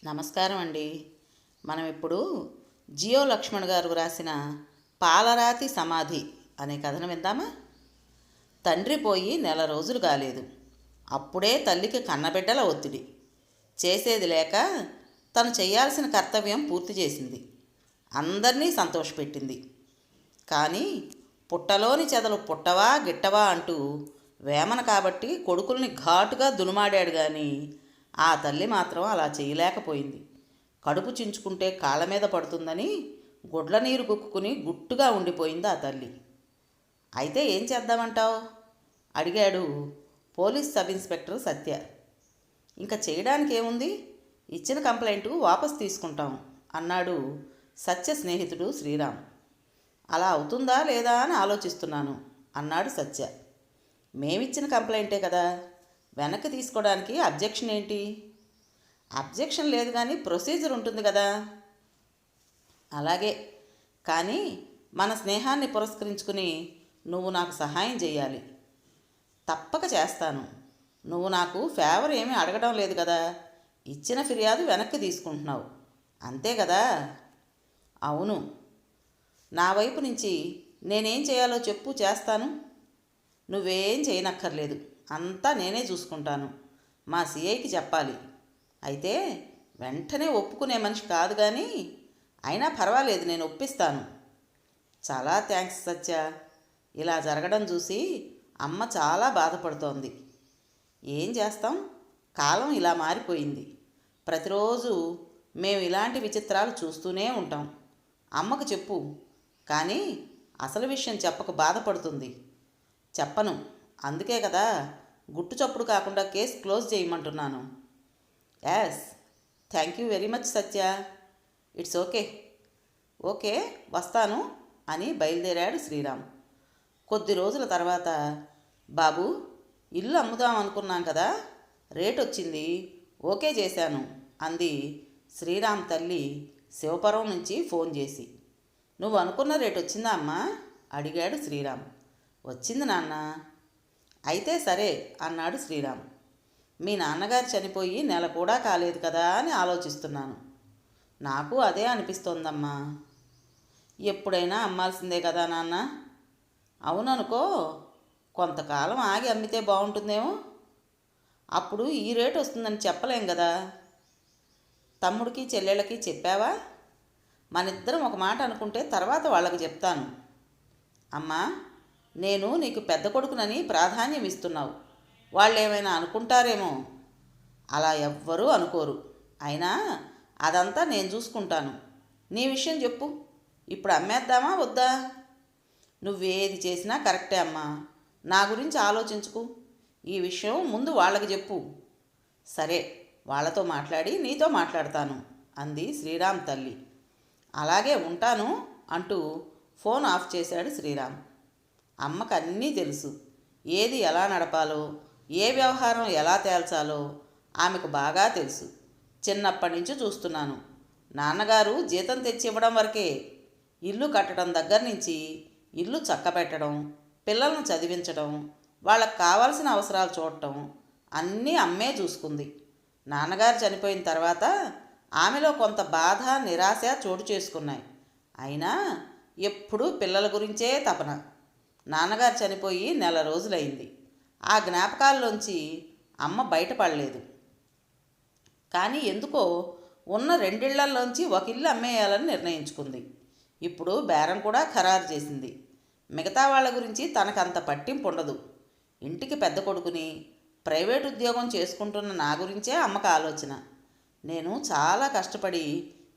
నమస్కారం అండి. మనం ఇప్పుడు జియో లక్ష్మణ్ గారు రాసిన పాలరాతి సమాధి అనే కథను విందామా? తండ్రి పోయి నెల రోజులు కాలేదు. అప్పుడే తల్లికి కన్నబిడ్డల ఒత్తిడి. చేసేది లేక తను చేయాల్సిన కర్తవ్యం పూర్తి చేసింది. అందరినీ సంతోషపెట్టింది. కానీ పుట్టలోని చెదలు పుట్టవా గిట్టవా అంటూ వేమన కాబట్టి కొడుకుల్ని ఘాటుగా దునుమాడాడు. కానీ ఆ తల్లి మాత్రం అలా చేయలేకపోయింది. కడుపు చించుకుంటే కాళ్ళ మీద పడుతుందని గుడ్ల నీరు కుక్కుని గుట్టుగా ఉండిపోయింది ఆ తల్లి. అయితే ఏం చేద్దామంటావు అడిగాడు పోలీస్ సబ్ ఇన్స్పెక్టర్ సత్య. ఇంకా చేయడానికి ఏముంది, ఇచ్చిన కంప్లైంట్ వాపస్ తీసుకుంటాం అన్నాడు సత్య స్నేహితుడు శ్రీరామ్. అలా అవుతుందా లేదా అని ఆలోచిస్తున్నాను అన్నాడు సత్య. మేమిచ్చిన కంప్లైంటే కదా, వెనక్కి తీసుకోవడానికి అబ్జెక్షన్ ఏంటి? అబ్జెక్షన్ లేదు కానీ ప్రొసీజర్ ఉంటుంది కదా. అలాగే, కానీ మన స్నేహాన్ని పురస్కరించుకుని నువ్వు నాకు సహాయం చేయాలి. తప్పక చేస్తాను. నువ్వు నాకు ఫేవర్ ఏమీ అడగడం లేదు కదా, ఇచ్చిన ఫిర్యాదు వెనక్కి తీసుకుంటున్నావు అంతే కదా? అవును. నా వైపు నుంచి నేనేం చేయాలో చెప్పు, చేస్తాను. నువ్వేం చేయనక్కర్లేదు, అంతా నేనే చూసుకుంటాను. మా సిఐకి చెప్పాలి. అయితే వెంటనే ఒప్పుకునే మనిషి కాదు కానీ అయినా పర్వాలేదు, నేను ఒప్పిస్తాను. చాలా థ్యాంక్స్ సత్య. ఇలా జరగడం చూసి అమ్మ చాలా బాధపడుతోంది. ఏం చేస్తాం, కాలం ఇలా మారిపోయింది. ప్రతిరోజు మేము ఇలాంటి విచిత్రాలు చూస్తూనే ఉంటాం. అమ్మకు చెప్పు, కానీ అసలు విషయం చెప్పక బాధపడుతుంది. చెప్పను, అందుకే కదా గుట్టు చప్పుడు కాకుండా కేసు క్లోజ్ చేయమంటున్నాను. Yes, thank you very much Satya. It's okay. Okay, వస్తాను అని బయలుదేరాడు శ్రీరామ్. కొద్ది రోజుల తర్వాత, బాబు ఇల్లు అమ్ముదాం అనుకున్నాం కదా, రేట్ వచ్చింది, ఓకే చేశాను అంది శ్రీరామ్ తల్లి శివపురం నుంచి ఫోన్ చేసి. నువ్వు అనుకున్న రేట్ వచ్చిందా అమ్మా అడిగాడు శ్రీరామ్. వచ్చింది నాన్న. అయితే సరే అన్నాడు శ్రీరామ్. మీ నాన్నగారు చనిపోయి నెల కూడా కాలేదు కదా అని ఆలోచిస్తున్నాను. నాకు అదే అనిపిస్తోందమ్మా. ఎప్పుడైనా అమ్మాల్సిందే కదా నాన్న. అవుననుకో, కొంతకాలం ఆగి అమ్మితే బాగుంటుందేమో. అప్పుడు ఈ రేటు వస్తుందని చెప్పలేం కదా. తమ్ముడికి చెల్లెళ్ళకి చెప్పావా? మనిద్దరం ఒక మాట అనుకుంటే తర్వాత వాళ్ళకి చెప్తాను. అమ్మా, నేను నీకు పెద్ద కొడుకునని ప్రాధాన్యం ఇస్తున్నావు. వాళ్ళు ఏమైనా అనుకుంటారేమో. అలా ఎవ్వరూ అనుకోరు. అయినా అదంతా నేను చూసుకుంటాను. నీ విషయం చెప్పు, ఇప్పుడు అమ్మేద్దామా వద్దా? నువ్వేది చేసినా కరెక్టే అమ్మా. నా గురించి ఆలోచించుకు. ఈ విషయం ముందు వాళ్ళకి చెప్పు. సరే, వాళ్ళతో మాట్లాడి నీతో మాట్లాడతాను అంది శ్రీరామ్ తల్లి. అలాగే ఉంటాను అంటూ ఫోన్ ఆఫ్ చేశాడు శ్రీరామ్. అమ్మకు అన్నీ తెలుసు. ఏది ఎలా నడపాలో, ఏ వ్యవహారం ఎలా తేల్చాలో ఆమెకు బాగా తెలుసు. చిన్నప్పటి నుంచి చూస్తున్నాను. నాన్నగారు జీతం తెచ్చి ఇవ్వడం వరకే, ఇల్లు కట్టడం దగ్గర నుంచి ఇల్లు చక్కబెట్టడం, పిల్లలను చదివించడం, వాళ్ళకు కావాల్సిన అవసరాలు చూడటం అన్నీ అమ్మే చూసుకుంది. నాన్నగారు చనిపోయిన తర్వాత ఆమెలో కొంత బాధ, నిరాశ చోటు చేసుకున్నాయి. అయినా ఎప్పుడూ పిల్లల గురించే తపన. నాన్నగారు చనిపోయి నెల రోజులైంది. ఆ జ్ఞాపకాల్లోంచి అమ్మ బయటపడలేదు. కానీ ఎందుకో ఉన్న రెండిళ్లల్లోంచి ఒక ఇల్లు అమ్మేయాలని నిర్ణయించుకుంది. ఇప్పుడు బేరం కూడా ఖరారు చేసింది. మిగతా వాళ్ళ గురించి తనకంత పట్టింపు ఉండదు. ఇంటికి పెద్ద కొడుకుని, ప్రైవేట్ ఉద్యోగం చేసుకుంటున్న నా గురించే అమ్మకు ఆలోచన. నేను చాలా కష్టపడి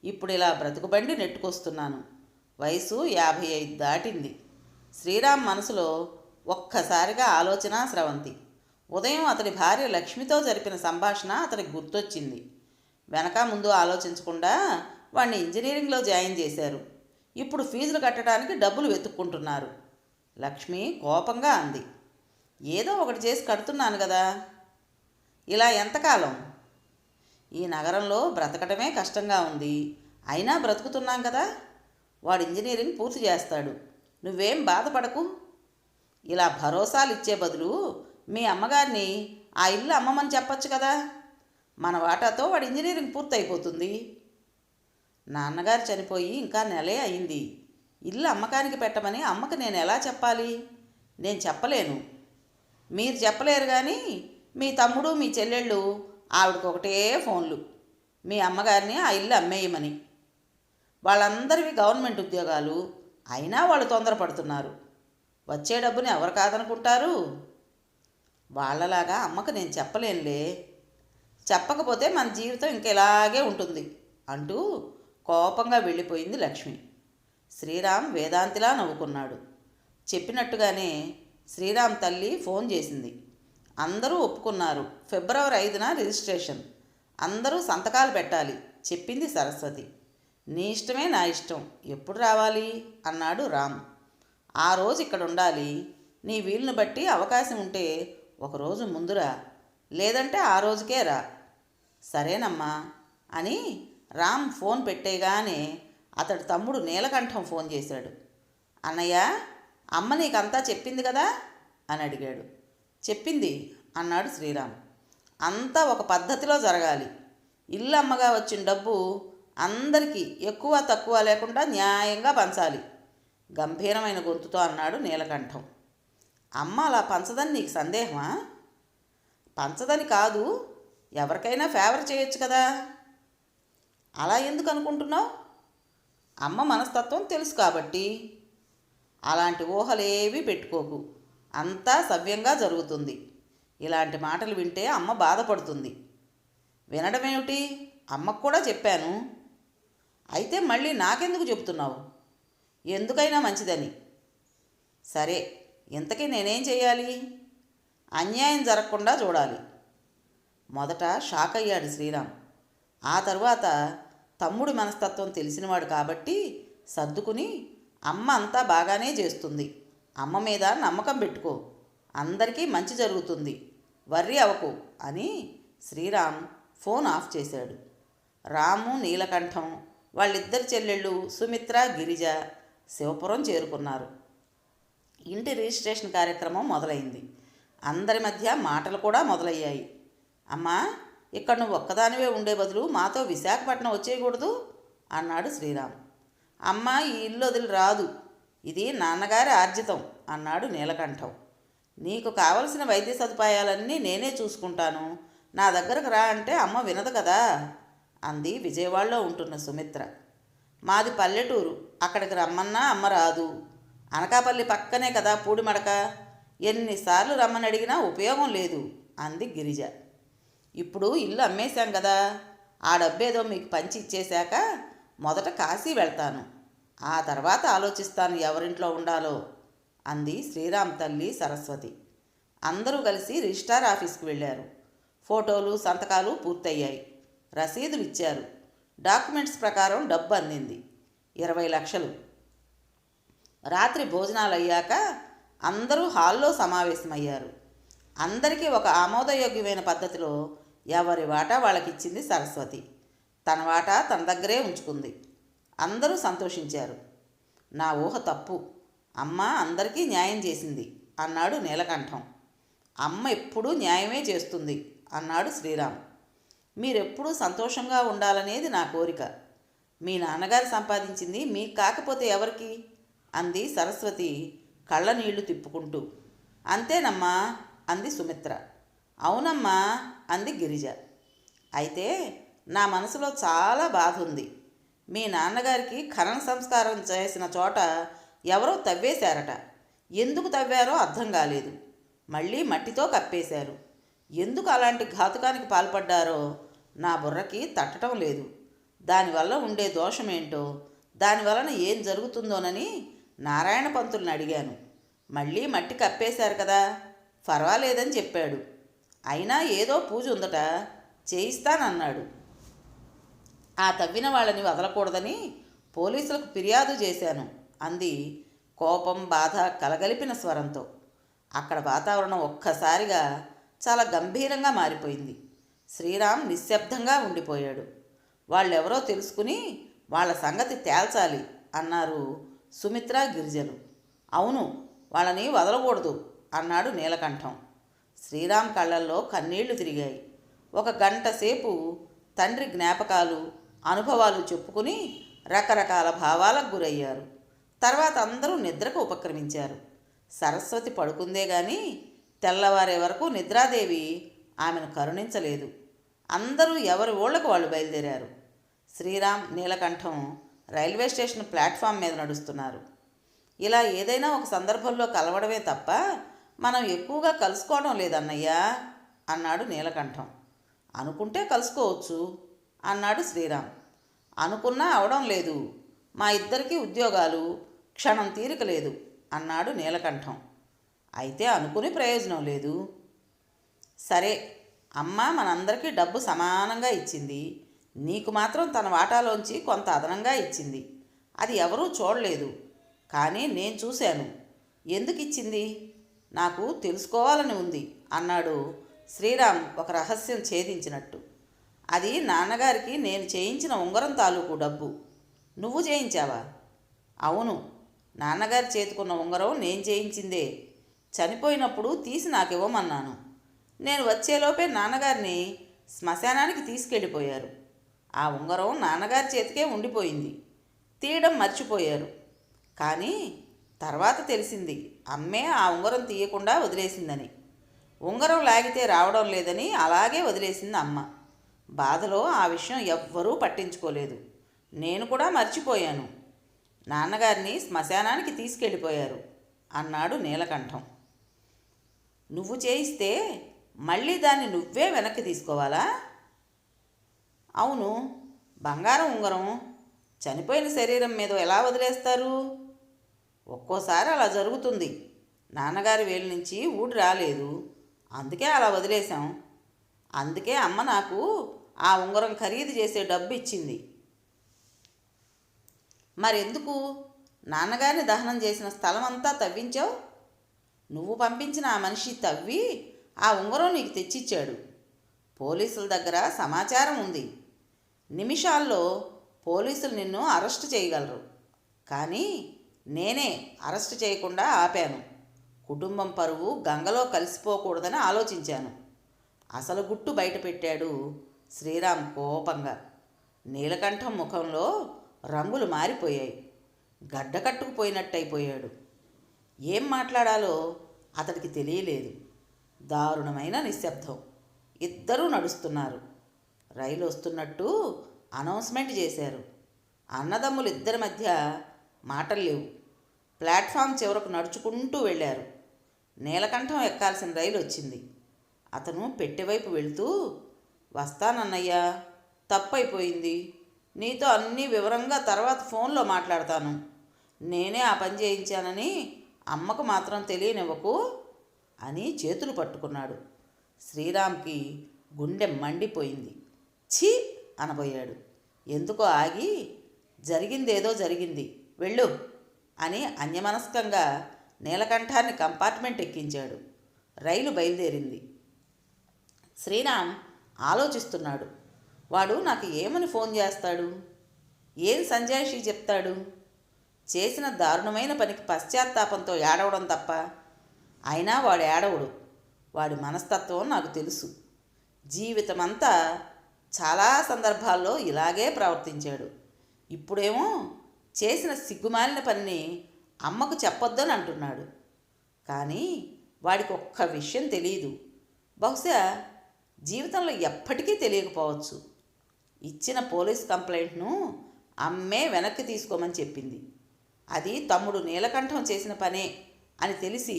ఇప్పుడు ఇలా బ్రతుకుబండి నెట్టుకొస్తున్నాను. వయసు 55 దాటింది. శ్రీరామ్ మనసులో ఒక్కసారిగా ఆలోచన స్రవంతి. ఉదయం అతడి భార్య లక్ష్మితో జరిపిన సంభాషణ అతనికి గుర్తొచ్చింది. వెనక ముందు ఆలోచించకుండా వాణ్ణి ఇంజనీరింగ్లో జాయిన్ చేశారు. ఇప్పుడు ఫీజులు కట్టడానికి డబ్బులు వెతుక్కుంటున్నారు. లక్ష్మి కోపంగా అంది. ఏదో ఒకటి చేసి కడుతున్నాను కదా, ఇలా ఎంతకాలం? ఈ నగరంలో బ్రతకటమే కష్టంగా ఉంది. అయినా బ్రతుకుతున్నాం కదా. వాడు ఇంజనీరింగ్ పూర్తి చేస్తాడు. నువ్వేం బాధపడకు. ఇలా భరోసాలు ఇచ్చే బదులు మీ అమ్మగారిని ఆ ఇల్లు అమ్మమని చెప్పచ్చు కదా. మన వాటాతో వాడి ఇంజనీరింగ్ పూర్తయిపోతుంది. నాన్నగారు చనిపోయి ఇంకా నెలే అయింది. ఇల్లు అమ్మకానికి పెట్టమని అమ్మకు నేను ఎలా చెప్పాలి? నేను చెప్పలేను. మీరు చెప్పలేరు కానీ మీ తమ్ముడు మీ చెల్లెళ్ళు ఆవిడకు ఒకటే ఫోన్లు, మీ అమ్మగారిని ఆ ఇల్లు అమ్మేయమని. వాళ్ళందరివి గవర్నమెంట్ ఉద్యోగాలు, అయినా వాళ్ళు తొందరపడుతున్నారు. వచ్చే డబ్బుని ఎవరు కాదనుకుంటారు? వాళ్ళలాగా అమ్మకు నేను చెప్పలేనులే. చెప్పకపోతే మన జీవితం ఇంకెలాగే ఉంటుంది అంటూ కోపంగా వెళ్ళిపోయింది లక్ష్మి. శ్రీరామ్ వేదాంతిలా నవ్వుకున్నాడు. చెప్పినట్టుగానే శ్రీరామ్ తల్లి ఫోన్ చేసింది. అందరూ ఒప్పుకున్నారు. ఫిబ్రవరి 5న రిజిస్ట్రేషన్. అందరూ సంతకాలు పెట్టాలి చెప్పింది సరస్వతి. నీ ఇష్టమే నా ఇష్టం, ఎప్పుడు రావాలి అన్నాడు రామ్. ఆ రోజు ఇక్కడ ఉండాలి. నీ వీలును బట్టి అవకాశం ఉంటే ఒకరోజు ముందురా, లేదంటే ఆ రోజుకే రా. సరేనమ్మా అని రామ్ ఫోన్ పెట్టేగానే అతడి తమ్ముడు నీలకంఠం ఫోన్ చేశాడు. అన్నయ్య, అమ్మ నీకంతా చెప్పింది కదా అని అడిగాడు. చెప్పింది అన్నాడు శ్రీరామ్. అంతా ఒక పద్ధతిలో జరగాలి. ఇల్లు అమ్మగా వచ్చిన డబ్బు అందరికీ ఎక్కువ తక్కువ లేకుండా న్యాయంగా పంచాలి గంభీరమైన గొంతుతో అన్నాడు నీలకంఠం. అమ్మ అలా పంచదని నీకు సందేహమా? పంచదని కాదు, ఎవరికైనా ఫేవర్ చేయొచ్చు కదా. అలా ఎందుకు అనుకుంటున్నావు? అమ్మ మనస్తత్వం తెలుసు కాబట్టి. అలాంటి ఊహలేవీ పెట్టుకోకు, అంతా సవ్యంగా జరుగుతుంది. ఇలాంటి మాటలు వింటే అమ్మ బాధపడుతుంది. వినడమేమిటి, అమ్మకు కూడా చెప్పాను. అయితే మళ్ళీ నాకెందుకు చెబుతున్నావు? ఎందుకైనా మంచిదని. సరే, ఇంతకీ నేనేం చేయాలి? అన్యాయం జరగకుండా చూడాలి. మొదట షాక్ అయ్యాడు శ్రీరామ్. ఆ తరువాత తమ్ముడి మనస్తత్వం తెలిసినవాడు కాబట్టి సర్దుకుని, అమ్మ అంతా బాగానే చేస్తుంది, అమ్మ మీద నమ్మకం పెట్టుకో, అందరికీ మంచి జరుగుతుంది, వర్రీ అవకు అని శ్రీరామ్ ఫోన్ ఆఫ్ చేశాడు. రాము, నీలకంఠం, వాళ్ళిద్దరి చెల్లెళ్ళు సుమిత్ర, గిరిజ శివపురం చేరుకున్నారు. ఇంటి రిజిస్ట్రేషన్ కార్యక్రమం మొదలైంది. అందరి మధ్య మాటలు కూడా మొదలయ్యాయి. అమ్మా, ఇక్కడ నువ్వు ఒక్కదానివే ఉండే బదులు మాతో విశాఖపట్నం వచ్చేయకూడదు అన్నాడు శ్రీరామ్. అమ్మ ఈ ఇల్లు వదిలి రాదు, ఇది నాన్నగారి ఆర్జితం అన్నాడు నీలకంఠం. నీకు కావలసిన వైద్య సదుపాయాలన్నీ నేనే చూసుకుంటాను, నా దగ్గరకు రా అంటే అమ్మ వినదు కదా అంది విజయవాడలో ఉంటున్న సుమిత్ర. మాది పల్లెటూరు, అక్కడికి రమ్మన్నా అమ్మ రాదు. అనకాపల్లి పక్కనే కదా పూడిమడక, ఎన్నిసార్లు రమ్మని అడిగినా ఉపయోగం లేదు అంది గిరిజ. ఇప్పుడు ఇల్లు అమ్మేశాం కదా, ఆ డబ్బేదో మీకు పంచి ఇచ్చేశాక మొదట కాశీ వెళ్తాను, ఆ తర్వాత ఆలోచిస్తాను ఎవరింట్లో ఉండాలో అంది శ్రీరామ్ తల్లి సరస్వతి. అందరూ కలిసి రిజిస్ట్రార్ ఆఫీస్కి వెళ్ళారు. ఫోటోలు, సంతకాలు పూర్తయ్యాయి. రసీదులు ఇచ్చారు. డాక్యుమెంట్స్ ప్రకారం డబ్బు అందింది, 20 లక్షలు. రాత్రి భోజనాలు అయ్యాక అందరూ హాల్లో సమావేశమయ్యారు. అందరికీ ఒక ఆమోదయోగ్యమైన పద్ధతిలో ఎవరి వాటా వాళ్ళకిచ్చింది సరస్వతి. తన వాటా తన దగ్గరే ఉంచుకుంది. అందరూ సంతోషించారు. నా ఊహ తప్పు, అమ్మ అందరికీ న్యాయం చేసింది అన్నాడు నీలకంఠం. అమ్మ ఎప్పుడూ న్యాయమే చేస్తుంది అన్నాడు శ్రీరామ్. మీరెప్పుడూ సంతోషంగా ఉండాలనేది నా కోరిక. మీ నాన్నగారు సంపాదించింది మీకు కాకపోతే ఎవరికి అంది సరస్వతి కళ్ళ నీళ్లు తిప్పుకుంటూ. అంతేనమ్మా అంది సుమిత్ర. అవునమ్మా అంది గిరిజ. అయితే నా మనసులో చాలా బాధ ఉంది. మీ నాన్నగారికి ఖనన సంస్కారం చేసిన చోట ఎవరో తవ్వేశారట. ఎందుకు తవ్వారో అర్థం కాలేదు. మళ్ళీ మట్టితో కప్పేశారు. ఎందుకు అలాంటి ఘాతుకానికి పాల్పడ్డారో నా బుర్రకి తట్టడం లేదు. దానివల్ల ఉండే దోషమేంటో, దానివలన ఏం జరుగుతుందోనని నారాయణ పంతుల్ని అడిగాను. మళ్ళీ మట్టి కప్పేశారు కదా, పర్వాలేదని చెప్పాడు. అయినా ఏదో పూజ ఉందట, చేయిస్తానన్నాడు. ఆ తవ్విన వాళ్ళని వదలకూడదని పోలీసులకు ఫిర్యాదు చేశాను అంది కోపం, బాధ కలగలిపిన స్వరంతో. అక్కడ వాతావరణం ఒక్కసారిగా చాలా గంభీరంగా మారిపోయింది. శ్రీరామ్ నిశ్శబ్దంగా ఉండిపోయాడు. వాళ్ళెవరో తెలుసుకుని వాళ్ళ సంగతి తేల్చాలి అన్నారు సుమిత్ర, గిరిజలు. అవును, వాళ్ళని వదలకూడదు అన్నాడు నీలకంఠం. శ్రీరామ్ కళ్ళల్లో కన్నీళ్లు తిరిగాయి. ఒక గంట సేపు తండ్రి జ్ఞాపకాలు అనుభవాలు చెప్పుకుని రకరకాల భావాలకు గురయ్యారు. తర్వాత అందరూ నిద్రకు ఉపక్రమించారు. సరస్వతి పడుకుందే గాని తెల్లవారే వరకు నిద్రాదేవి ఆమెను కరుణించలేదు. అందరూ ఎవరి ఊళ్ళకు వాళ్ళు బయలుదేరారు. శ్రీరామ్, నీలకంఠం రైల్వే స్టేషన్ ప్లాట్ఫామ్ మీద నడుస్తున్నారు. ఇలా ఏదైనా ఒక సందర్భంలో కలవడమే తప్ప మనం ఎక్కువగా కలుసుకోవడం లేదన్నయ్యా అన్నాడు నీలకంఠం. అనుకుంటే కలుసుకోవచ్చు అన్నాడు శ్రీరామ్. అనుకున్నా అవడం లేదు. మా ఇద్దరికీ ఉద్యోగాలు, క్షణం తీరిక లేదు అన్నాడు నీలకంఠం. అయితే అనుకుని ప్రయోజనం లేదు. సరే, అమ్మ మనందరికీ డబ్బు సమానంగా ఇచ్చింది. నీకు మాత్రం తన వాటాలోంచి కొంత అదనంగా ఇచ్చింది. అది ఎవరూ చూడలేదు, కానీ నేను చూశాను. ఎందుకు ఇచ్చింది నాకు తెలుసుకోవాలని ఉంది అన్నాడు శ్రీరామ్ ఒక రహస్యం ఛేదించినట్టు. అది నాన్నగారికి నేను చేయించిన ఉంగరం తాలూకు డబ్బు. నువ్వు చేయించావా? అవును, నాన్నగారి చేతుకున్న ఉంగరం నేను చేయించిందే. చనిపోయినప్పుడు తీసి నాకు ఇవ్వమన్నాను. నేను వచ్చేలోపే నాన్నగారిని శ్మశానానికి తీసుకెళ్ళిపోయారు. ఆ ఉంగరం నాన్నగారి చేతికే ఉండిపోయింది. తీయడం మర్చిపోయారు. కానీ తర్వాత తెలిసింది అమ్మే ఆ ఉంగరం తీయకుండా వదిలేసిందని. ఉంగరం లాగితే రావడం లేదని అలాగే వదిలేసింది అమ్మ. బాధలో ఆ విషయం ఎవ్వరూ పట్టించుకోలేదు. నేను కూడా మర్చిపోయాను. నాన్నగారిని శ్మశానానికి తీసుకెళ్ళిపోయారు అన్నాడు నీలకంఠం. నువ్వు చేయిస్తే మళ్ళీ దాన్ని నువ్వే వెనక్కి తీసుకోవాలా? అవును, బంగారం ఉంగరం చనిపోయిన శరీరం మీద ఎలా వదిలేస్తారు? ఒక్కోసారి అలా జరుగుతుంది. నాన్నగారి వేలు నుంచి ఊడి రాలేదు, అందుకే అలా వదిలేశాం. అందుకే అమ్మ నాకు ఆ ఉంగరం ఖరీదు చేసే డబ్బు ఇచ్చింది. మరెందుకు నాన్నగారిని దహనం చేసిన స్థలం అంతా తవ్వించావు? నువ్వు పంపించిన ఆ మనిషి తవ్వి ఆ ఉంగరం నీకు తెచ్చిచ్చాడు. పోలీసుల దగ్గర సమాచారం ఉంది. నిమిషాల్లో పోలీసులు నిన్ను అరెస్ట్ చేయగలరు. కానీ నేనే అరెస్ట్ చేయకుండా ఆపాను. కుటుంబం పరువు గంగలో కలిసిపోకూడదని ఆలోచించాను. అసలు గుట్టు బయటపెట్టాడు శ్రీరామ్ కోపంగా. నీలకంఠం ముఖంలో రంగులు మారిపోయాయి. గడ్డ కట్టుకుపోయినట్టయిపోయాడు. ఏం మాట్లాడాలో అతడికి తెలియలేదు. దారుణమైన నిశ్శబ్దం. ఇద్దరూ నడుస్తున్నారు. రైలు వస్తున్నట్టు అనౌన్స్మెంట్ చేశారు. అన్నదమ్ములు ఇద్దరి మధ్య మాటలు లేవు. ప్లాట్ఫామ్ చివరకు నడుచుకుంటూ వెళ్ళారు. నీలకంఠం ఎక్కాల్సిన రైలు వచ్చింది. అతను పెట్టెవైపు వెళుతూ, వస్తానన్నయ్యా, తప్పైపోయింది. నీతో అన్నీ వివరంగా తర్వాత ఫోన్లో మాట్లాడతాను. నేనే ఆ పని చేయించానని అమ్మకు మాత్రం తెలియనివ్వకు అని చేతులు పట్టుకున్నాడు. శ్రీరామ్కి గుండె మండిపోయింది. ఛీ అనబోయాడు. ఎందుకో ఆగి, జరిగిందేదో జరిగింది, వెళ్ళు అని అన్యమనస్కంగా నీలకంఠాన్ని కంపార్ట్మెంట్ ఎక్కించాడు. రైలు బయలుదేరింది. శ్రీరామ్ ఆలోచిస్తున్నాడు. వాడు నాకు ఏమని ఫోన్ చేస్తాడు? ఏం సంజాయిషి చెప్తాడు? చేసిన దారుణమైన పనికి పశ్చాత్తాపంతో ఏడవడం తప్ప. అయినా వాడు ఏడవడు. వాడి మనస్తత్వం నాకు తెలుసు. జీవితమంతా చాలా సందర్భాల్లో ఇలాగే ప్రవర్తించాడు. ఇప్పుడేమో చేసిన సిగ్గుమాలిన పనిని అమ్మకు చెప్పొద్దని అంటున్నాడు. కానీ వాడికి ఒక్క విషయం తెలియదు. బహుశా జీవితంలో ఎప్పటికీ తెలియకపోవచ్చు. ఇచ్చిన పోలీస్ కంప్లైంట్ను అమ్మే వెనక్కి తీసుకోమని చెప్పింది. అది తమ్ముడు నీలకంఠం చేసిన పనే అని తెలిసి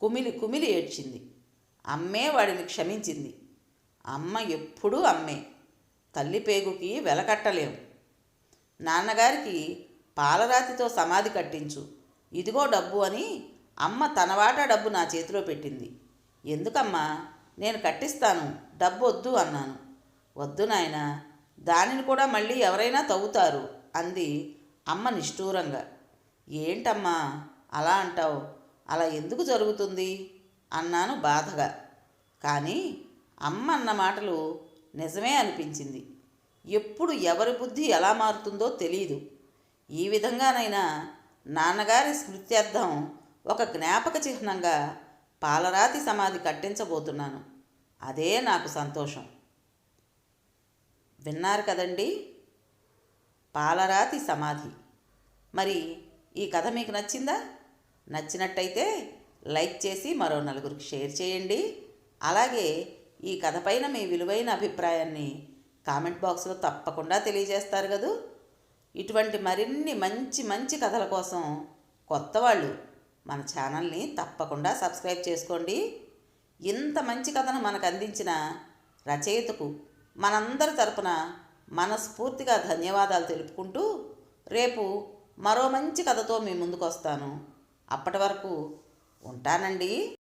కుమిలి కుమిలి ఏడ్చింది. అమ్మే వాడిని క్షమించింది. అమ్మ ఎప్పుడూ అమ్మే. తల్లి పేగుకి వెలకట్టలేం. నాన్నగారికి పాలరాతితో సమాధి కట్టించు, ఇదిగో డబ్బు అని అమ్మ తన వాటా డబ్బు నా చేతిలో పెట్టింది. ఎందుకమ్మా, నేను కట్టిస్తాను, డబ్బు వద్దు అన్నాను. వద్దు నాయనా, దానిని కూడా మళ్ళీ ఎవరైనా తవ్వుతారు అంది అమ్మ నిష్ఠూరంగా. ఏంటమ్మా అలా అంటావు? అలా ఎందుకు జరుగుతుంది అన్నాను బాధగా. కానీ అమ్మ అన్న మాటలు నిజమే అనిపించింది. ఎప్పుడు ఎవరి బుద్ధి ఎలా మారుతుందో తెలీదు. ఈ విధంగానైనా నాన్నగారి స్మృత్యర్థం ఒక జ్ఞాపక చిహ్నంగా పాలరాతి సమాధి కట్టించబోతున్నాను. అదే నాకు సంతోషం. విన్నారు కదండి, పాలరాతి సమాధి. మరి ఈ కథ మీకు నచ్చిందా? నచ్చినట్టయితే లైక్ చేసి మరో నలుగురికి షేర్ చేయండి. అలాగే ఈ కథ పైన మీ విలువైన అభిప్రాయాన్ని కామెంట్ బాక్స్లో తప్పకుండా తెలియజేస్తారు కదూ. ఇటువంటి మరిన్ని మంచి మంచి కథల కోసం కొత్త వాళ్ళు మన ఛానల్ని తప్పకుండా సబ్స్క్రైబ్ చేసుకోండి. ఇంత మంచి కథను మనకు అందించిన రచయితకు మనందరి తరపున మనస్ఫూర్తిగా ధన్యవాదాలు తెలుపుకుంటూ రేపు మరో మంచి కథతో మీ ముందుకు వస్తాను. అప్పటి వరకు ఉంటానండి.